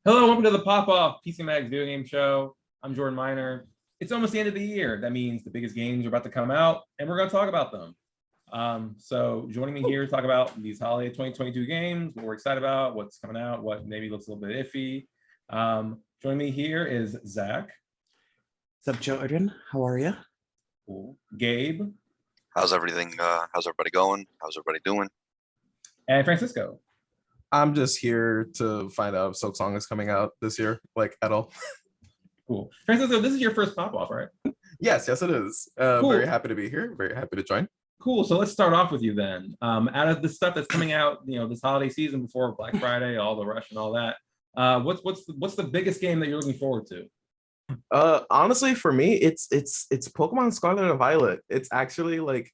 Hello, welcome to the Pop-Off PCMag video game show. I'm Jordan Miner. It's almost the end of the year. That means the biggest games are about to come out, and we're going to talk about them. So joining me here to talk about these holiday 2022 games, what we're excited about, what's coming out, what maybe looks a little bit iffy. Joining me here is Zach. What's up, Jordan? How are you? Cool. Gabe. How's everything? How's everybody going? How's everybody doing? And Francisco. I'm just here to find out if Silk Song is coming out this year, like at all. Cool. Francisco, this is your first pop-off, right? Yes, it is. Cool. Very happy to be here. Very happy to join. Cool. So let's start off with you then. Out of the stuff that's coming out, this holiday season before Black Friday, all the rush and all that, what's the biggest game that you're looking forward to? Honestly, for me, it's Pokemon Scarlet and Violet. It's actually like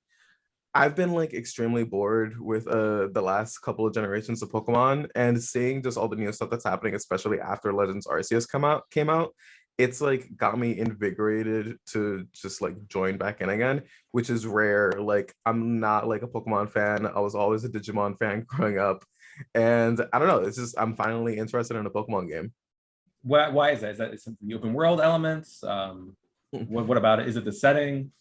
I've been like extremely bored with the last couple of generations of Pokemon, and seeing just all the new stuff that's happening, especially after Legends Arceus came out, it's like got me invigorated to just like join back in again, which is rare. Like I'm not like a Pokemon fan. I was always a Digimon fan growing up, and I don't know, it's just I'm finally interested in a Pokemon game. Why is that? Is that something the open world elements? What about it? Is it the setting?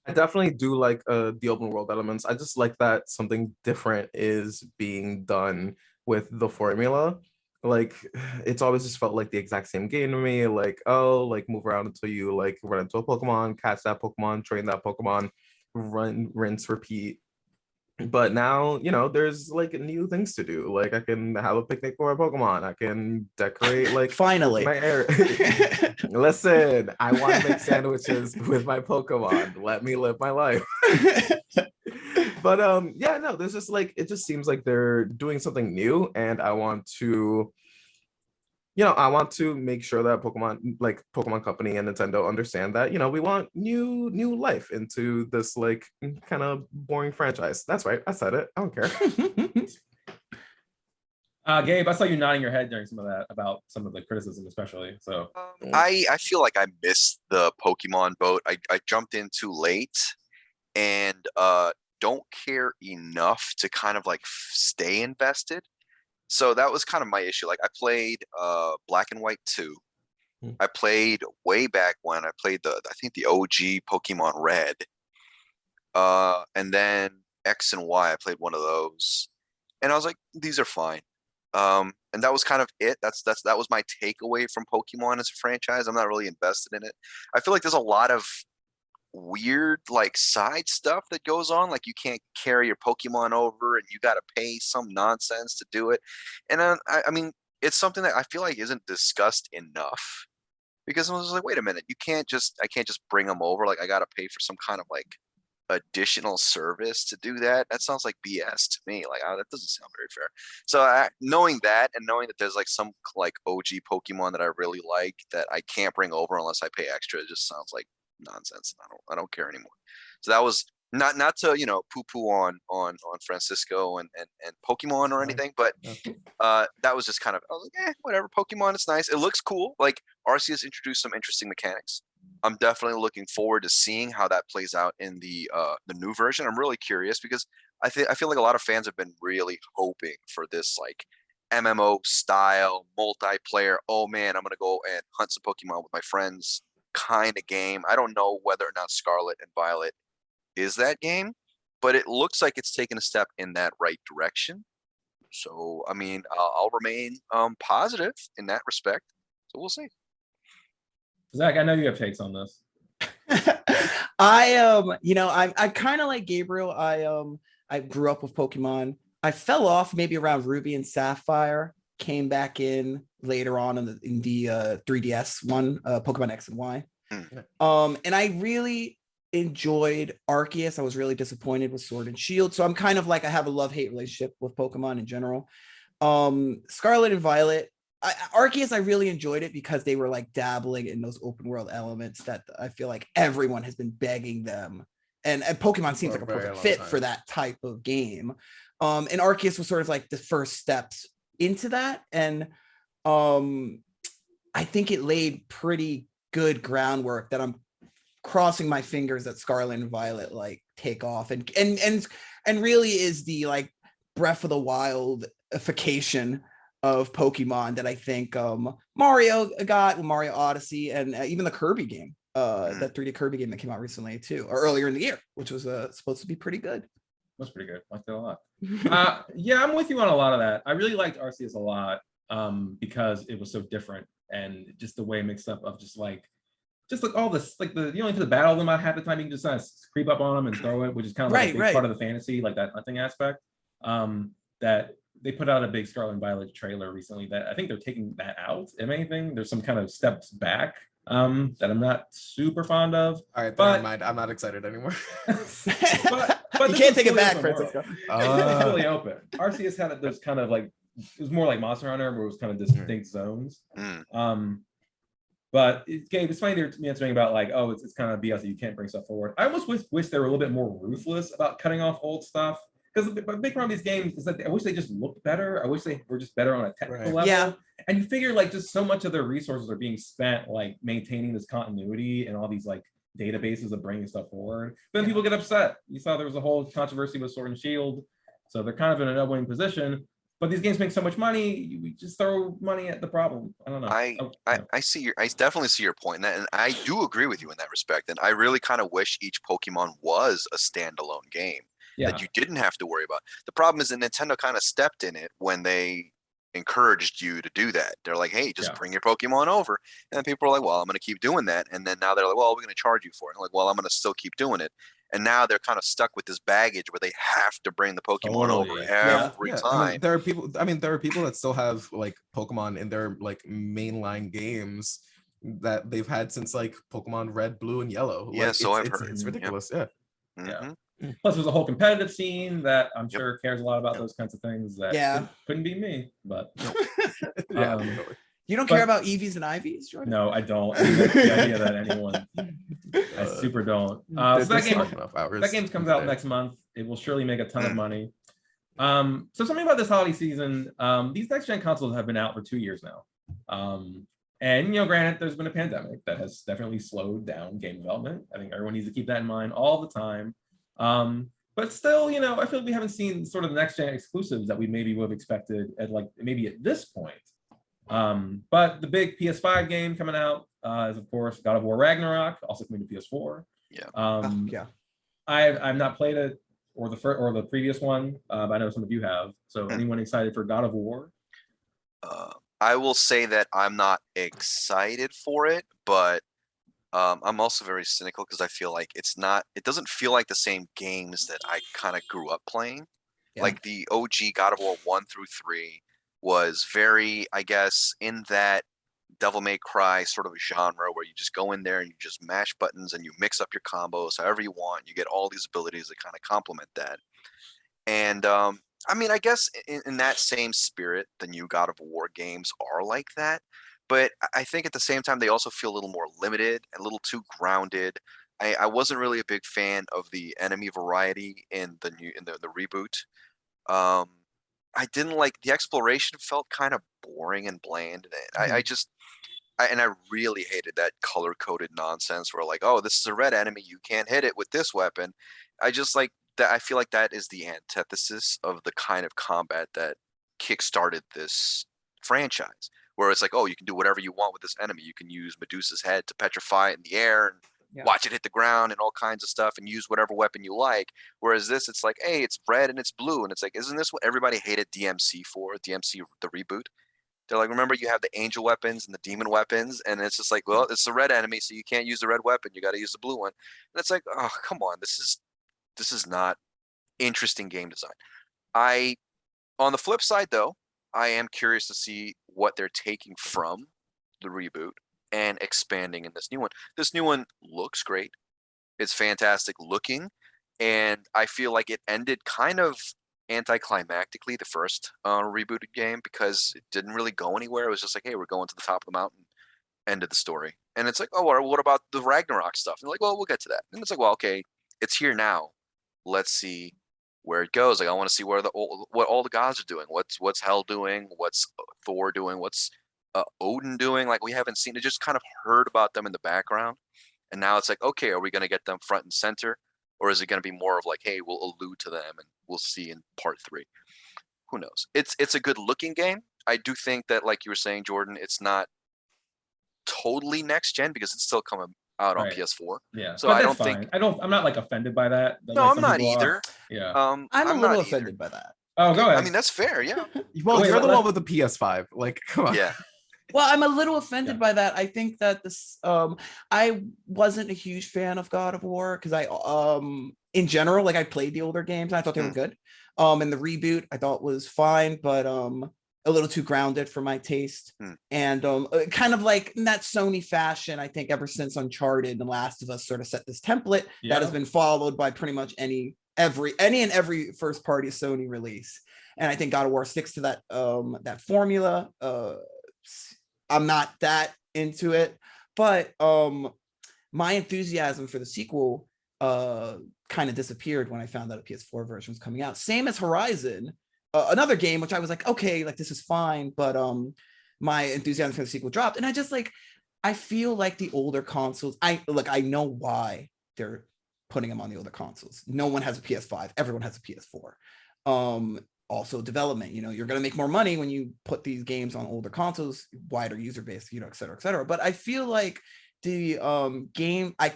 I definitely do like the open world elements. I just like that something different is being done with the formula. Like it's always just felt like the exact same game to me. Like, oh, like move around until you like run into a Pokemon, catch that Pokemon, train that Pokemon, run, rinse, repeat. But now, there's like new things to do. Like I can have a picnic for a Pokemon. I can decorate like Finally. my area. Listen, I want to make sandwiches with my Pokemon. Let me live my life. But yeah, no, there's just like it just seems like they're doing something new, and I want to make sure that Pokemon Company and Nintendo understand that, we want new life into this like kind of boring franchise. That's right. I said it. I don't care. Gabe, I saw you nodding your head during some of that about some of the criticism, especially. So I feel like I missed the Pokemon boat. I jumped in too late, and don't care enough to kind of like stay invested. So that was kind of my issue. Like I played Black and White 2. I played way back when I played I think the OG Pokemon Red. And then X and Y, I played one of those. And I was like, these are fine. And that was kind of it. That was my takeaway from Pokemon as a franchise. I'm not really invested in it. I feel like there's a lot of weird like side stuff that goes on, like you can't carry your Pokemon over and you got to pay some nonsense to do it. And I mean, it's something that I feel like isn't discussed enough, because I was like, wait a minute, I can't just bring them over. Like I got to pay for some kind of like additional service to do that. That sounds like BS to me. Like that doesn't sound very fair. So knowing that, and knowing that there's like some like OG Pokemon that I really like that I can't bring over unless I pay extra, it just sounds like nonsense. I don't care anymore. So that was not to poo-poo on Francisco and Pokemon or anything, but that was just kind of, I was like, whatever. Pokemon, it's nice, it looks cool. Like Arceus introduced some interesting mechanics. I'm definitely looking forward to seeing how that plays out in the new version. I'm really curious because I feel like a lot of fans have been really hoping for this like MMO style multiplayer. Oh man, I'm gonna go and hunt some Pokemon with my friends kind of game. I don't know whether or not Scarlet and Violet is that game, but it looks like it's taken a step in that right direction. So I mean, I'll remain positive in that respect. So we'll see. Zach, I know you have takes on this. I kind of like Gabriel. I grew up with Pokemon. I fell off maybe around Ruby and Sapphire, came back in later on in the 3DS one, Pokemon X and Y. And I really enjoyed Arceus. I was really disappointed with Sword and Shield. So I'm kind of like, I have a love-hate relationship with Pokemon in general. Scarlet and Violet, Arceus, I really enjoyed it because they were like dabbling in those open world elements that I feel like everyone has been begging them. And Pokemon seems like a perfect fit for that type of game. And Arceus was sort of like the first steps into that. And I think it laid pretty good groundwork that I'm crossing my fingers that Scarlet and Violet like take off and really is the like Breath of the Wildification of Pokemon that I think Mario got, Mario Odyssey, and even the Kirby game, that 3D Kirby game that came out recently too, or earlier in the year, which was supposed to be pretty good. That's pretty good. Liked it a lot. Yeah, I'm with you on a lot of that. I really liked Arceus a lot because it was so different, and just the way it mixed up of just like all this, like you only have to battle them out half the time. You can just kind of creep up on them and throw it, which is kind of like a big part of the fantasy, like that hunting aspect. That they put out a big Scarlet and Violet trailer recently that I think they're taking that out. If anything, there's some kind of steps back that I'm not super fond of. All right, but never mind. I'm not excited anymore. but you can't take it back, Francisco. It's really open. Arceus had those kind of like, it was more like Monster Hunter, where it was kind of distinct zones. But it's funny they're mentioning about like, oh, it's kind of BS that you can't bring stuff forward. I almost wish they were a little bit more ruthless about cutting off old stuff. Because the big problem with these games is that I wish they just looked better. I wish they were just better on a technical level. Yeah. And you figure like just so much of their resources are being spent like maintaining this continuity and all these like databases of bringing stuff forward. But then people get upset. You saw there was a whole controversy with Sword and Shield. So they're kind of in an no-win position. But these games make so much money, we just throw money at the problem. I don't know. I definitely see your point, and I do agree with you in that respect. And I really kind of wish each Pokemon was a standalone game that you didn't have to worry about. The problem is that Nintendo kind of stepped in it when they encouraged you to do that. They're like, hey, just bring your Pokemon over. And then people are like, well, I'm going to keep doing that. And then now they're like, well, we're going to charge you for it. And like, well, I'm going to still keep doing it. And now they're kind of stuck with this baggage where they have to bring the Pokemon over every time. I mean, there are people. There are people that still have like Pokemon in their like mainline games that they've had since like Pokemon Red, Blue, and Yellow. Yeah, like, so I've heard. It's ridiculous. Yeah. Plus, there's a whole competitive scene that I'm sure cares a lot about those kinds of things. That couldn't be me, but you don't care about EVs and IVs, Jordan? No, I don't. The idea that anyone, I super don't. So that game comes out next month. It will surely make a ton of money. So something about this holiday season. These next gen consoles have been out for 2 years now. And granted, there's been a pandemic that has definitely slowed down game development. I think everyone needs to keep that in mind all the time. But still, I feel like we haven't seen sort of the next gen exclusives that we maybe would have expected at maybe at this point. But the big PS5 game coming out is of course God of War Ragnarok, also coming to PS4. I've not played it or the previous one, but I know some of you have. So anyone excited for God of War? I will say that I'm not excited for it, but I'm also very cynical because I feel like it doesn't feel like the same games that I kind of grew up playing. Like the OG God of War 1 through 3 was very, I guess, in that Devil May Cry sort of genre where you just go in there and you just mash buttons and you mix up your combos however you want. You get all these abilities that kind of complement that. And I mean, I guess in that same spirit, the new God of War games are like that. But I think at the same time, they also feel a little more limited, a little too grounded. I wasn't really a big fan of the enemy variety in the reboot. I didn't like the exploration; felt kind of boring and bland. I really hated that color-coded nonsense where like, oh, this is a red enemy, you can't hit it with this weapon. I just like that. I feel like that is the antithesis of the kind of combat that kickstarted this franchise. Where it's like, oh, you can do whatever you want with this enemy. You can use Medusa's head to petrify it in the air and watch it hit the ground and all kinds of stuff and use whatever weapon you like. Whereas this, it's like, hey, it's red and it's blue. And it's like, isn't this what everybody hated DMC for? DMC, the reboot? They're like, remember you have the angel weapons and the demon weapons? And it's just like, well, it's the red enemy, so you can't use the red weapon. You got to use the blue one. And it's like, oh, come on. This is not interesting game design. On the flip side, though, I am curious to see what they're taking from the reboot and expanding in this new one. This new one looks great. It's fantastic looking. And I feel like it ended kind of anticlimactically, the first rebooted game, because it didn't really go anywhere. It was just like, hey, we're going to the top of the mountain. End of the story. And it's like, oh, what about the Ragnarok stuff? And like, well, we'll get to that. And it's like, well, okay, it's here now. Let's see where it goes. Like, I want to see what all the gods are doing. What's Hel doing? What's Thor doing? What's Odin doing? Like, we haven't seen it. Just kind of heard about them in the background, and now it's like, okay, are we going to get them front and center, or is it going to be more of like, hey, we'll allude to them and we'll see in part 3? who knows? It's a good looking game. I do think that, like you were saying, Jordan, it's not totally next gen because it's still coming out on Right. PS4. Yeah. So But I that's don't think. fine. I'm not like offended by that. But, No, like, I'm some not people are. either. Yeah. I'm a not little either. offended by that. Oh, go ahead. I mean, that's fair. Yeah. Well, Wait, you're the let- one with the PS5. Like, come on. Yeah. Well, I'm a little offended Yeah. by that. I think that this I wasn't a huge fan of God of War because I in general, like, I played the older games and I thought they were good. And the reboot I thought was fine, but a little too grounded for my taste. And kind of like in that Sony fashion, I think ever since Uncharted and The Last of Us sort of set this template that has been followed by pretty much any and every first party Sony release. And I think God of War sticks to that that formula. I'm not that into it, but my enthusiasm for the sequel kind of disappeared when I found out a PS4 version was coming out. Same as Horizon, another game which I was like, okay, like this is fine, but my enthusiasm for the sequel dropped. And I feel like the older consoles, I know why they're putting them on the older consoles. No one has a PS5, everyone has a PS4. Also development, you're going to make more money when you put these games on older consoles, wider user base, et cetera, et cetera. But I feel like the game, I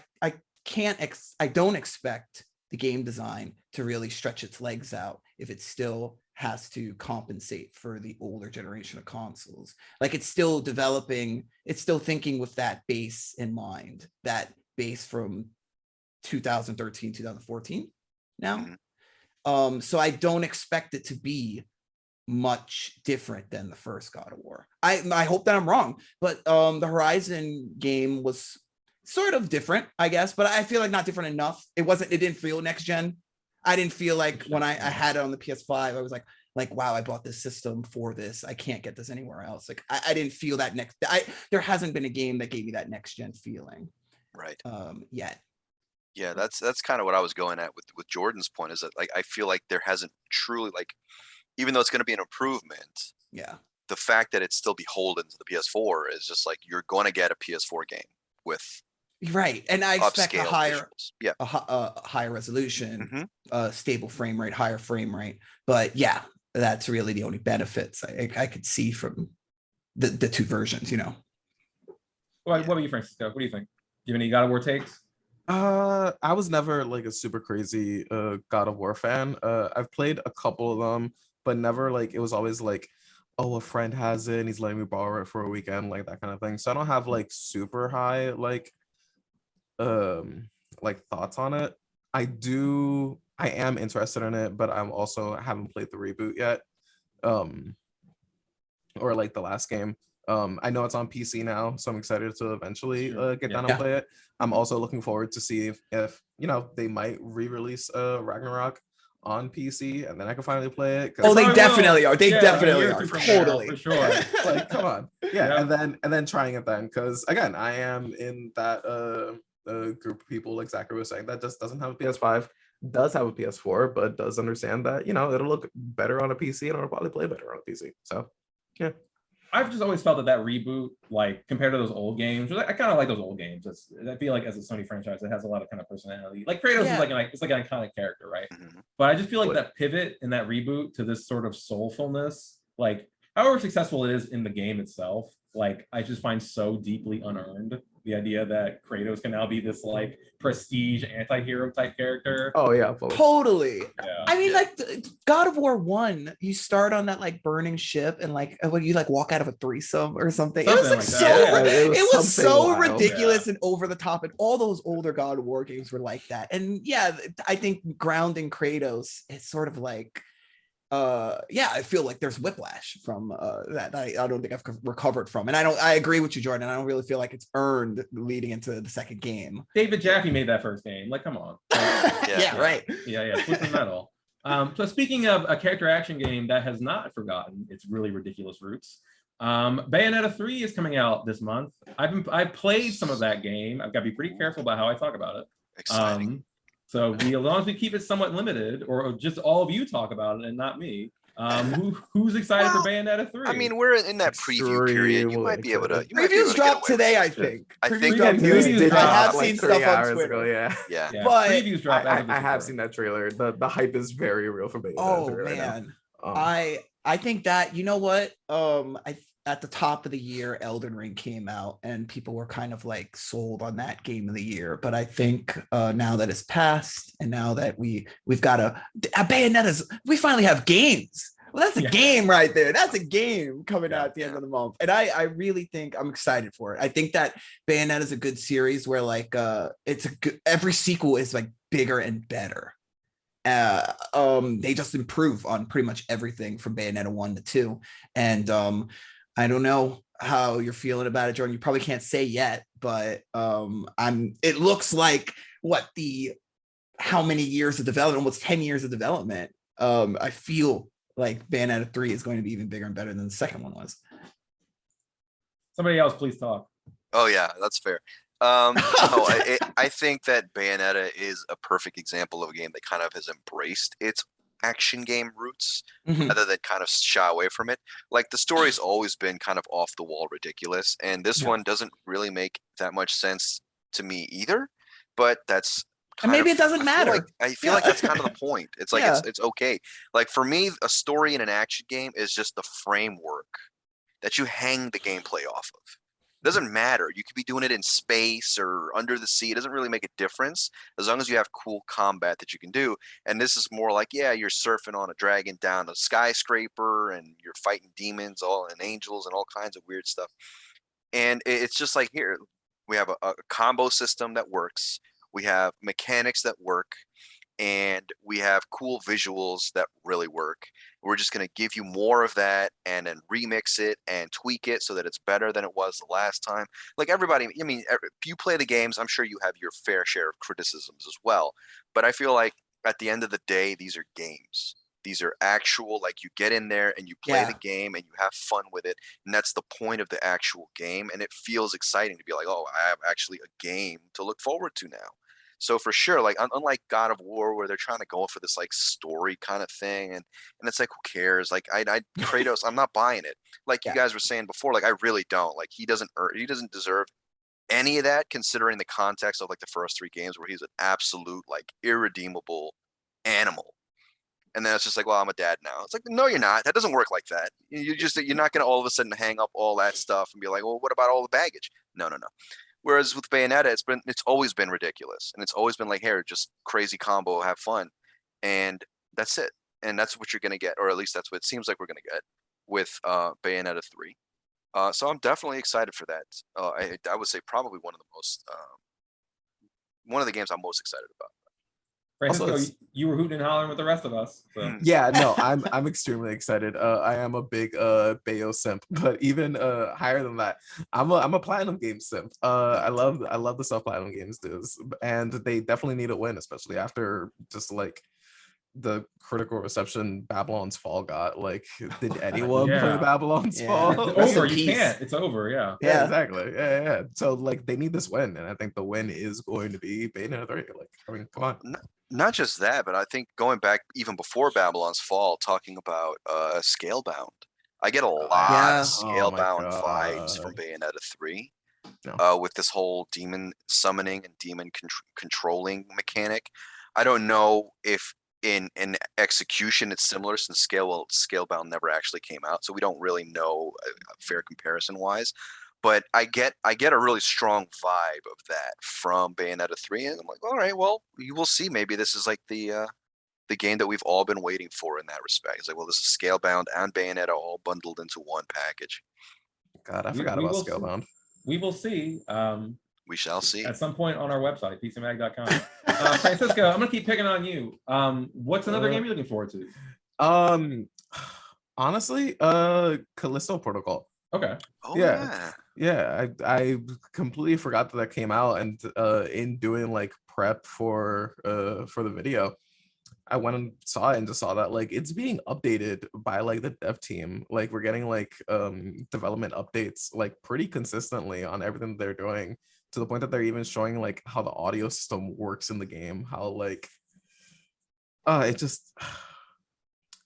don't expect the game design to really stretch its legs out if it still has to compensate for the older generation of consoles. Like, it's still developing, it's still thinking with that base in mind, that base from 2013, 2014 now. So I don't expect it to be much different than the first God of War. I hope that I'm wrong, but the Horizon game was sort of different, I guess, but I feel like not different enough. It didn't feel next gen. I didn't feel like when I had it on the PS5, I was like, wow, I bought this system for this. I can't get this anywhere else. Like, I didn't feel that there hasn't been a game that gave me that next gen feeling. Right. Yet. Yeah, that's kind of what I was going at with Jordan's point, is that, like, I feel like there hasn't truly, like, even though it's going to be an improvement, the fact that it's still beholden to the PS4 is just like, you're going to get a PS4 game with right, and I expect a higher visuals. a higher resolution, stable frame rate, higher frame rate. But yeah, that's really the only benefits I could see from the two versions. What about you, Francisco? What do you think? Do you have any God of War takes? I was never like a super crazy God of War fan. I've played a couple of them, but never like, it was always like, oh, a friend has it and he's letting me borrow it for a weekend, like that kind of thing. So I don't have like super high like thoughts on it. I am interested in it, but I'm also haven't played the reboot yet. Or like the last game. I know it's on PC now, so I'm excited to eventually get down and play it. I'm also looking forward to see if they might re-release Ragnarok on PC, and then I can finally play it. Oh, they definitely are. They definitely are. Totally. For sure. Like, come on. Yeah. And then trying it then, because again, I am in that group of people, like Zachary was saying, that just doesn't have a PS5, does have a PS4, but does understand that it'll look better on a PC and it'll probably play better on a PC. So yeah. I've just always felt that reboot, like, compared to those old games, I kind of like those old games. I feel like as a Sony franchise, it has a lot of kind of personality. Like, Kratos is it's like an iconic character, right? But I just feel like that pivot in that reboot to this sort of soulfulness, like, however successful it is in the game itself, like, I just find so deeply unearned. The idea that Kratos can now be this like prestige anti-hero type character. Oh yeah, totally. I mean, like, God of War 1, you start on that like burning ship and like when you like walk out of a threesome or something. It was like it was so ridiculous and over the top, and all those older God of War games were like that. And yeah, I think grounding Kratos is sort of like I feel like there's whiplash from that I don't think I've recovered from. And I agree with you, Jordan. I don't really feel like it's earned leading into the second game. David Jaffe made that first game. Like, come on. Right. Yeah. Flip the metal. So speaking of a character action game that has not forgotten its really ridiculous roots, Bayonetta 3 is coming out this month. I've played some of that game. I've got to be pretty careful about how I talk about it. Exciting. So as long as we keep it somewhat limited, or just all of you talk about it and not me, who's excited for Bayonetta 3? I mean, we're in that preview period. You might be able to. Previews dropped today, I think. I think previews dropped. I have seen stuff on Twitter. Yeah. But previews dropped. I have seen that trailer. The hype is very real for Bayonetta. Oh man. I think that, you know what, at the top of the year, Elden Ring came out and people were kind of like sold on that game of the year. But I think now that it's passed, and now that we've got a Bayonetta's, we finally have games. Well, that's a game right there. That's a game coming out at the end of the month. And I really think I'm excited for it. I think that Bayonetta is a good series where like it's a good, every sequel is like bigger and better. They just improve on pretty much everything from Bayonetta 1 to 2. And I don't know how you're feeling about it, Jordan. You probably can't say yet, but it looks like how many years of development, almost 10 years of development. I feel like Bayonetta 3 is going to be even bigger and better than the second one was. Somebody else, please talk. Oh yeah, that's fair. I think that Bayonetta is a perfect example of a game that kind of has embraced its action game roots rather than kind of shy away from it. Like the story's always been kind of off the wall ridiculous, and this one doesn't really make that much sense to me either. But that's and maybe it doesn't matter. I feel like that's kind of the point. It's like it's okay. Like for me, a story in an action game is just the framework that you hang the gameplay off of. It doesn't matter. You could be doing it in space or under the sea. It doesn't really make a difference as long as you have cool combat that you can do. And this is more like, yeah, you're surfing on a dragon down a skyscraper and you're fighting demons and angels and all kinds of weird stuff. And it's just like, here, we have a combo system that works. We have mechanics that work. And we have cool visuals that really work. We're just going to give you more of that and then remix it and tweak it so that it's better than it was the last time. Like everybody, I mean, if you play the games, I'm sure you have your fair share of criticisms as well. But I feel like at the end of the day, these are games. These are actual, like you get in there and you play the game and you have fun with it. And that's the point of the actual game. And it feels exciting to be like, oh, I have actually a game to look forward to now. So for sure, like unlike God of War, where they're trying to go for this like story kind of thing, and it's like, who cares? Like I Kratos, I'm not buying it. Like you guys were saying before, like I really don't. Like he doesn't deserve any of that, considering the context of like the first 3 games where he's an absolute like irredeemable animal. And then it's just like, well, I'm a dad now. It's like, no, you're not. That doesn't work like that. You're not going to all of a sudden hang up all that stuff and be like, well, what about all the baggage? No. Whereas with Bayonetta, it's always been ridiculous, and it's always been like, here, just crazy combo, have fun, and that's it. And that's what you're gonna get, or at least that's what it seems like we're gonna get with Bayonetta 3. So I'm definitely excited for that. I would say probably one of the games I'm most excited about. Francisco, you were hooting and hollering with the rest of us. So. Yeah, no, I'm extremely excited. I am a big Bayo simp, but even higher than that, I'm a platinum game simp. I love the stuff platinum games does, and they definitely need a win, especially after just like the critical reception Babylon's Fall got. Like, did anyone play Babylon's Fall? It's over. You can't. It's over. Yeah, exactly. Yeah. So like they need this win, and I think the win is going to be Bayonetta 3. Like, I mean, come on. Not just that, but I think going back even before Babylon's Fall, talking about Scalebound, I get a lot of Scalebound vibes from Bayonetta 3 with this whole demon summoning and demon controlling mechanic. I don't know if in execution it's similar, since Scalebound never actually came out, so we don't really know fair comparison wise. But I get a really strong vibe of that from Bayonetta 3, and I'm like, all right, well, you will see. Maybe this is like the game that we've all been waiting for in that respect. It's like, well, this is Scalebound and Bayonetta all bundled into one package. God, I forgot about Scalebound. We will see. We shall see at some point on our website, PCMag.com. Francisco, I'm gonna keep picking on you. What's another game you're looking forward to? Honestly, Kalisto Protocol. Okay. Oh, yeah. I completely forgot that came out, and in doing like prep for the video, I went and saw it and just saw that like it's being updated by like the dev team. Like we're getting like development updates like pretty consistently on everything they're doing, to the point that they're even showing like how the audio system works in the game, how like it just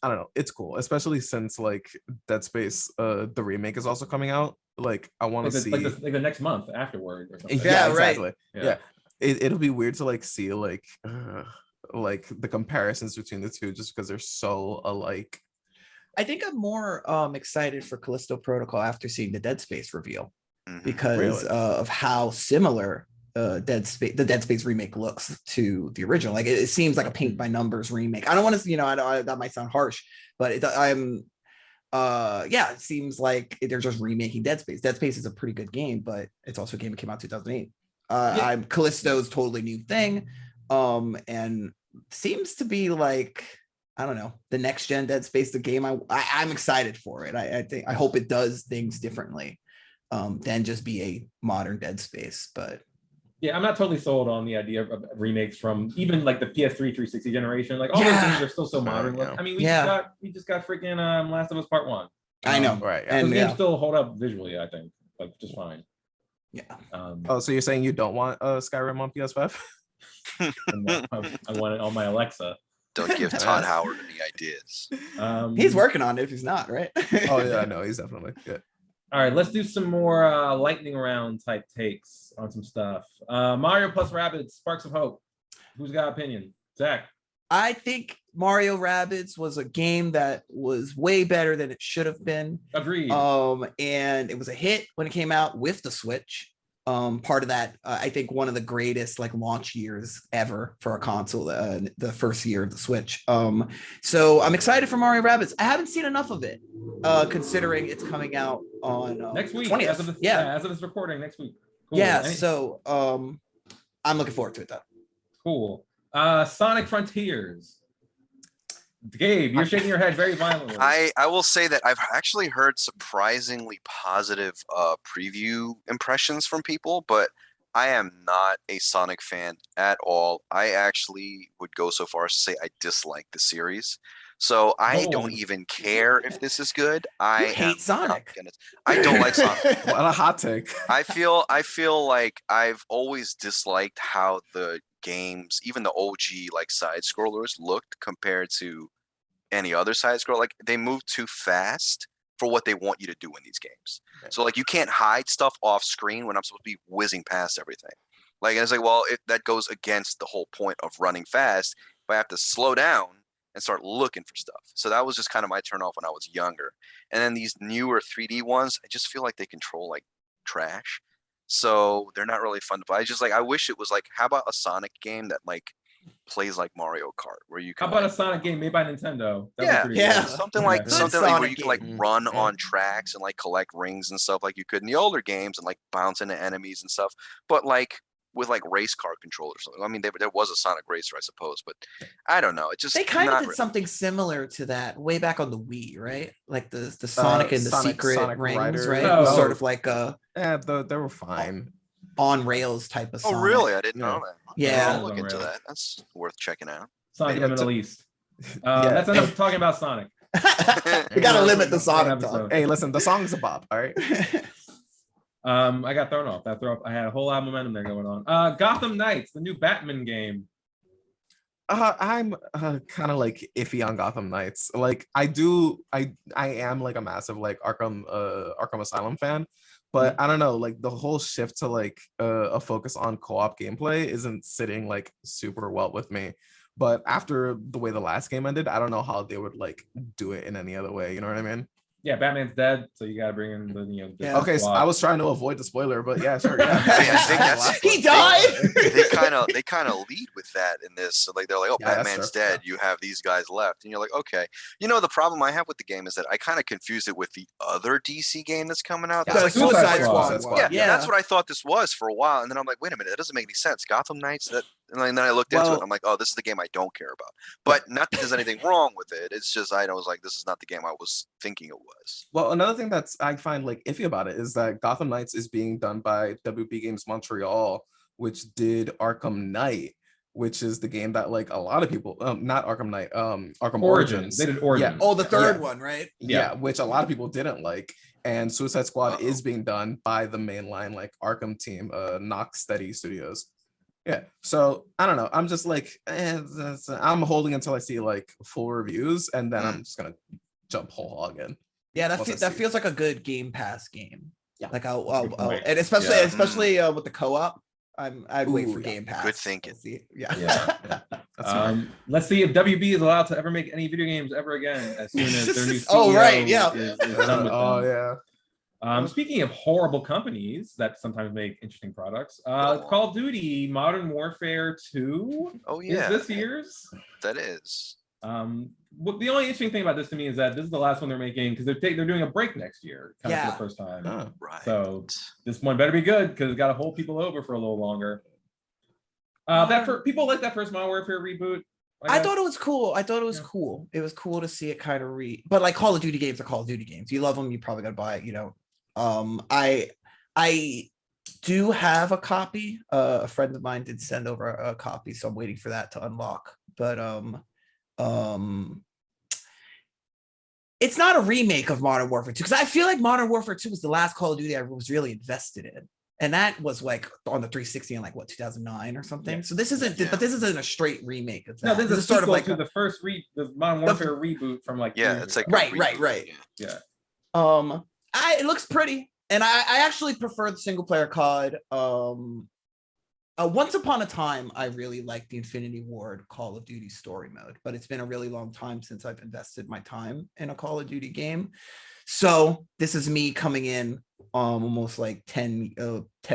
I don't know, it's cool, especially since like Dead Space the remake is also coming out. Like I want to see like the next month afterward or something. Yeah, exactly. Yeah. It'll be weird to like see like the comparisons between the two, just because they're so alike. I think I'm more excited for Kalisto Protocol after seeing the Dead Space reveal Mhm. because Really? of how similar the Dead Space remake looks to the original. Like it seems like a paint by numbers remake. I don't want to, that might sound harsh, but it seems like they're just remaking Dead Space. Dead Space is a pretty good game, but it's also a game that came out in 2008. Callisto's totally new thing, and seems to be like, I don't know, the next gen Dead Space, the game I'm excited for it. I hope it does things differently than just be a modern Dead Space. But yeah, I'm not totally sold on the idea of remakes from even like the PS3 360 generation. Like all those games are still so modern. Yeah. I mean, we just got freaking Last of Us Part 1. I know, Right. and those games still hold up visually, I think, like just fine. Yeah. Oh, so you're saying you don't want Skyrim on PS5? I want it on my Alexa. Don't give Todd Howard any ideas. He's working on it if he's not, right? Oh yeah, I know he's definitely good. All right, let's do some more lightning round type takes on some stuff. Mario plus Rabbids, Sparks of Hope. Who's got opinion? Zach. I think Mario Rabbids was a game that was way better than it should have been. Agreed. And it was a hit when it came out with the Switch. Part of that, I think one of the greatest like launch years ever for a console, the first year of the Switch. So I'm excited for Mario Rabbids. I haven't seen enough of it, considering it's coming out on next week. 20th. As of this recording, next week. Cool. So I'm looking forward to it though. Cool. Sonic Frontiers. Gabe, you're shaking your head very violently. I will say that I've actually heard surprisingly positive preview impressions from people, but I am not a Sonic fan at all. I actually would go so far as to say I dislike the series. So I don't even care if this is good. I hate Sonic. I don't like Sonic. What a hot take. I feel like I've always disliked how the games, even the OG like side scrollers, looked compared to any other side scroll. Like they move too fast for what they want you to do in these games. Okay. So like you can't hide stuff off screen when I'm supposed to be whizzing past everything. Like it's like, well, that goes against the whole point of running fast. If I have to slow down and start looking for stuff. So that was just kind of my turn off when I was younger. And then these newer 3D ones, I just feel like they control like trash. So they're not really fun to play. I wish it was like, how about a Sonic game that like plays like Mario Kart, where you can. How about a Sonic game made by Nintendo? Something like where you can like run on tracks and like collect rings and stuff like you could in the older games and like bounce into enemies and stuff. But like with like race car controllers. I mean, there was a Sonic Racer, I suppose, but I don't know. It just they kind of did something similar to that way back on the Wii, right? Like the Sonic and the secret Sonic rings, Rider. right? It was sort of like a they were fine. On rails type of Sonic. Oh, really? I didn't know that. Yeah, I'll look into that. That's worth checking out. Sonic in the Middle East. That's enough talking about Sonic. We gotta limit the Sonic talk. Hey, listen, the song's a bop, all right? I got thrown off. I had a whole lot of momentum there going on. Gotham Knights, the new Batman game. I'm kind of like iffy on Gotham Knights. Like I am like a massive like Arkham Asylum fan, but I don't know, like the whole shift to like a focus on co-op gameplay isn't sitting like super well with me. But after the way the last game ended, I don't know how they would like do it in any other way. You know what I mean? Yeah, Batman's dead, so you gotta bring in the Okay, so I was trying to avoid the spoiler, but yeah, sure. Yeah. I think that's he died. They kind of lead with that in this. So like they're like, oh, yeah, Batman's dead. You have these guys left, and you're like, okay. You know, the problem I have with the game is that I kind of confused it with the other DC game that's coming out. Yeah, like Suicide Squad. Yeah, that's what I thought this was for a while, and then I'm like, wait a minute, that doesn't make any sense. Gotham Knights, that. And then I looked into it, and I'm like, oh, this is the game I don't care about. But not that there's anything wrong with it. It's just I was like, this is not the game I was thinking it was. Well, another thing that's I find like iffy about it is that Gotham Knights is being done by WB Games Montreal, which did Arkham Knight, which is the game that like a lot of people, not Arkham Knight, Arkham Origins. They did Origins. Yeah. Oh, the third one, right? Yeah, which a lot of people didn't like. And Suicide Squad is being done by the mainline like Arkham team, Knock Steady Studios. Yeah, so I don't know. I'm just like, I'm holding until I see like full reviews, and then I'm just gonna jump whole hog in. Yeah, that feels like a good Game Pass game. Yeah, like I'll and especially with the co-op, I'd wait for Game Pass. Good thinking. Yeah. That's smart. Let's see if WB is allowed to ever make any video games ever again as soon as their new CEO Oh, right, yeah. is done with Oh them. yeah. Speaking of horrible companies that sometimes make interesting products, Call of Duty Modern Warfare 2 Oh is yeah, this year's. that is. The only interesting thing about this to me is that this is the last one they're making because they're doing a break next year, kind of for the first time. Oh. Right. So this one better be good because it's got to hold people over for a little longer. People like that first Modern Warfare reboot. I thought it was cool. Cool. It was cool to see it kind of but like Call of Duty games are Call of Duty games. You love them, you probably gotta buy it, you know. I do have a copy. A friend of mine did send over a copy, so I'm waiting for that to unlock. But it's not a remake of Modern Warfare 2 because I feel like Modern Warfare 2 was the last Call of Duty I was really invested in. And that was like on the 360 in like what 2009 or something. Yeah. So this isn't, but this isn't a straight remake of that. No, this is sort of like the first the Modern Warfare reboot from like it's like right. Yeah. It looks pretty, and I actually prefer the single player COD. Once upon a time, I really liked the Infinity Ward Call of Duty story mode, but it's been a really long time since I've invested my time in a Call of Duty game. So this is me coming in almost like 10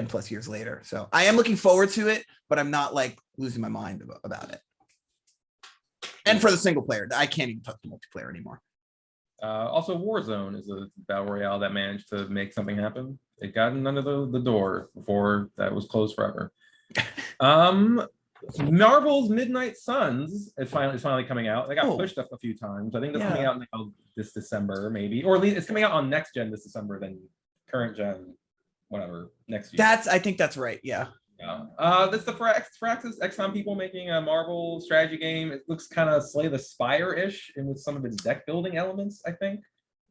plus years later. So I am looking forward to it, but I'm not like losing my mind about it. And for the single player, I can't even touch the multiplayer anymore. Also, Warzone is a battle royale that managed to make something happen. It got under the door before that was closed forever. Marvel's Midnight Suns is finally coming out. They got pushed up a few times. I think that's coming out now this December, maybe, or at least it's coming out on next gen this December than current gen, whatever next year. I think that's right. Yeah. That's the Firaxis XCOM people making a Marvel strategy game. It looks kind of Slay the Spire-ish and with some of its deck building elements. I think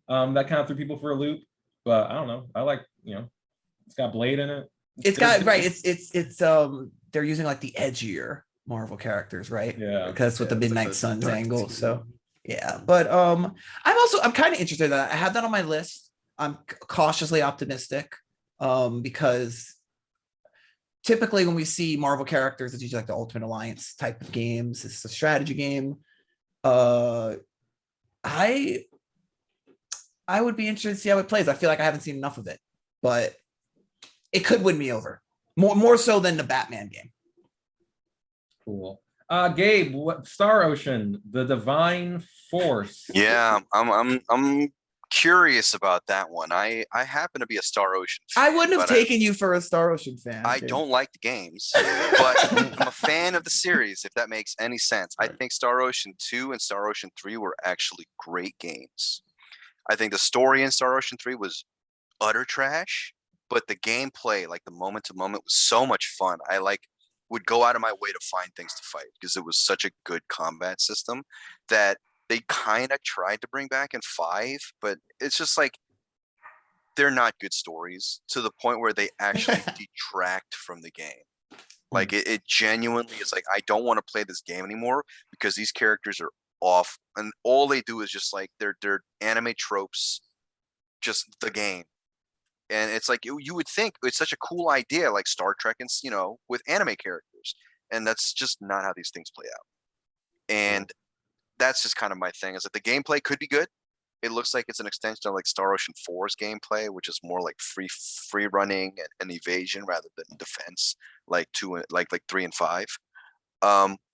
that kind of threw people for a loop, but I don't know. I like it's got Blade in it. It's got right. It's they're using like the edgier Marvel characters, right? Yeah, because with the Midnight Suns angle. So yeah, but I'm kind of interested in that. I have that on my list. I'm cautiously optimistic because typically when we see Marvel characters, it's usually like the Ultimate Alliance type of games. It's a strategy game. I would be interested to see how it plays. I feel like I haven't seen enough of it, but it could win me over more so than the Batman game. Cool. Gabe, Star Ocean, the Divine Force. Yeah, I'm curious about that one. I happen to be a Star Ocean fan. I wouldn't have taken you for a Star Ocean fan. I don't like the games, but I'm a fan of the series, if that makes any sense. I think Star Ocean 2 and Star Ocean 3 were actually great games. I think the story in Star Ocean 3 was utter trash, but the gameplay, like the moment to moment, was so much fun. I would go out of my way to find things to fight because it was such a good combat system that they kind of tried to bring back in 5, but it's just like they're not good stories to the point where they actually detract from the game. Like it genuinely is like, I don't want to play this game anymore because these characters are off and all they do is just like they're anime tropes, just the game. And it's like you would think it's such a cool idea, like Star Trek and with anime characters, and that's just not how these things play out. And that's just kind of my thing. Is that the gameplay could be good. It looks like it's an extension of like Star Ocean 4's gameplay, which is more like free running and evasion rather than defense, like 3 and 5.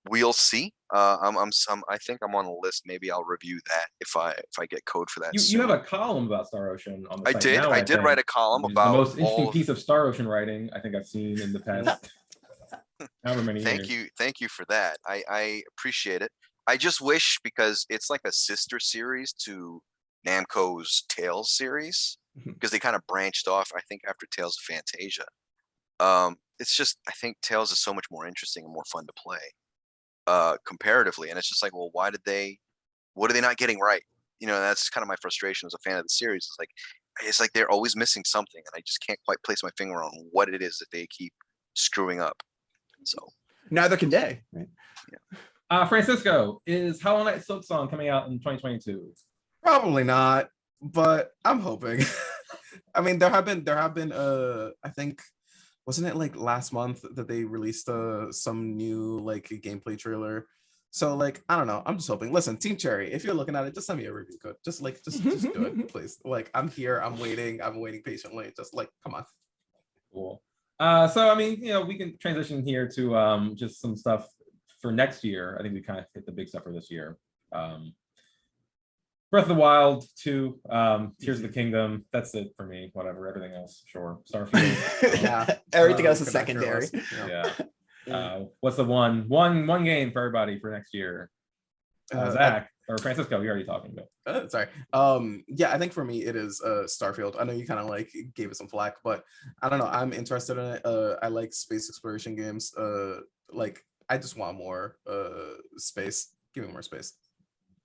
We'll see. I think I'm on the list. Maybe I'll review that if I get code for that. You have a column about Star Ocean on the site now, I did write a column about the most interesting piece of Star Ocean writing I think I've seen in the past however many years. Thank you for that. I appreciate it. I just wish, because it's like a sister series to Namco's Tales series, because they kind of branched off, I think, after Tales of Fantasia. It's just, I think Tales is so much more interesting and more fun to play comparatively, and it's just like, well, what are they not getting right? That's kind of my frustration as a fan of the series. It's like they're always missing something, and I just can't quite place my finger on what it is that they keep screwing up. So neither can they, right? Yeah. Francisco, is Hollow Knight Silksong coming out in 2022? Probably not, but I'm hoping. I mean, there have been I think, wasn't it like last month that they released some new like gameplay trailer So like, I don't know. I'm just hoping. Listen, Team Cherry, if you're looking at it, just send me a review code. Just do it, please. Like, I'm here. I'm waiting patiently. Just like, come on. Cool. So I mean, we can transition here to just some stuff for next year. I think we kind of hit the big stuff for this year. Breath of the Wild 2, Tears of the Kingdom. That's it for me. Whatever. Everything else, sure. Starfield. Yeah. Everything else is Connect your secondary. list, yeah. Yeah. What's the one game for everybody for next year? Zach or Francisco, you're already talking about. Sorry. Yeah, I think for me it is Starfield. I know you kind of like gave it some flack, but I don't know. I'm interested in it. I like space exploration games. Like I just want more space. Give me more space.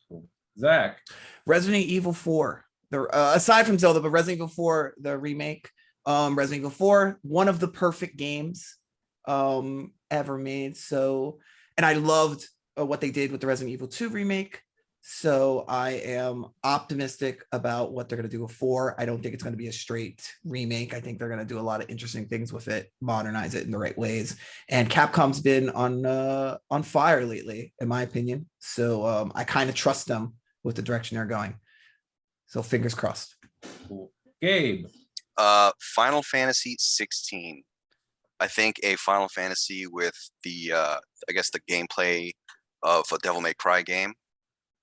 Cool. Zach. Resident Evil 4. Aside from Zelda, but Resident Evil 4, the remake. Resident Evil 4, one of the perfect games ever made. So, and I loved what they did with the Resident Evil 2 remake. So I am optimistic about what they're going to do with 4. I don't think it's going to be a straight remake. I think they're going to do a lot of interesting things with it, modernize it in the right ways. And Capcom's been on fire lately, in my opinion. So I kind of trust them with the direction they're going. So fingers crossed. Cool. Gabe. Final Fantasy 16. I think a Final Fantasy with the I guess the gameplay of a Devil May Cry game.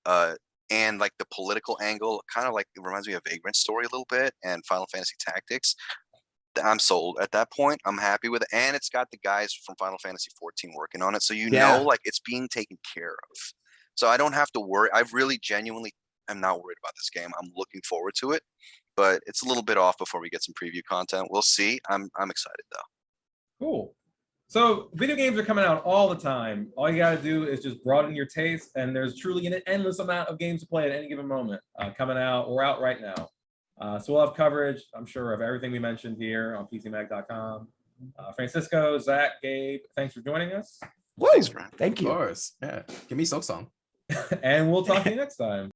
And like the political angle, kind of like it reminds me of Vagrant Story a little bit and Final Fantasy Tactics. I'm sold at that point. I'm happy with it, and it's got the guys from Final Fantasy 14 working on it, so know like it's being taken care of. So I don't have to worry. I really genuinely am not worried about this game. I'm looking forward to it, but it's a little bit off before we get some preview content. We'll see. I'm excited though. Cool. So video games are coming out all the time. All you got to do is just broaden your taste, and there's truly an endless amount of games to play at any given moment coming out or out right now. So we'll have coverage, I'm sure, of everything we mentioned here on PCMag.com. Francisco, Zach, Gabe, thanks for joining us. Woo! Thanks, Ryan. Thank you. Of course. Yeah. Give me Silk Song. And we'll talk to you next time.